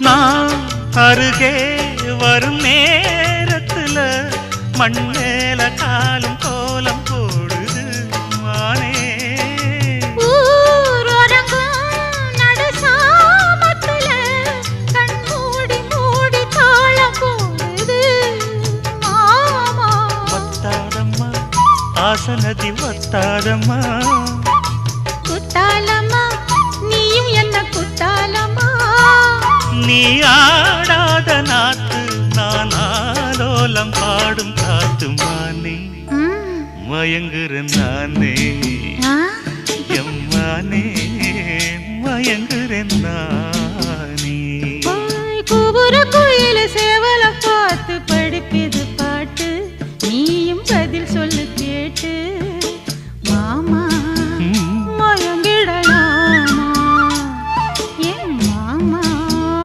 நான் அருகே வரும் நேரத்துல மண்ணேல காலும் கோலம் போடுது மானே. ஆசனதி ஒத்தாதம்மா குத்தாலம்மா நீயும் என்ன குத்தாலம்மா. நீ ஆடாத நாத்து நான் ஆலோலம் பாடும் காத்துமானே. மயங்குறேன் நானே எம்மானே மயங்குறேன் நான்.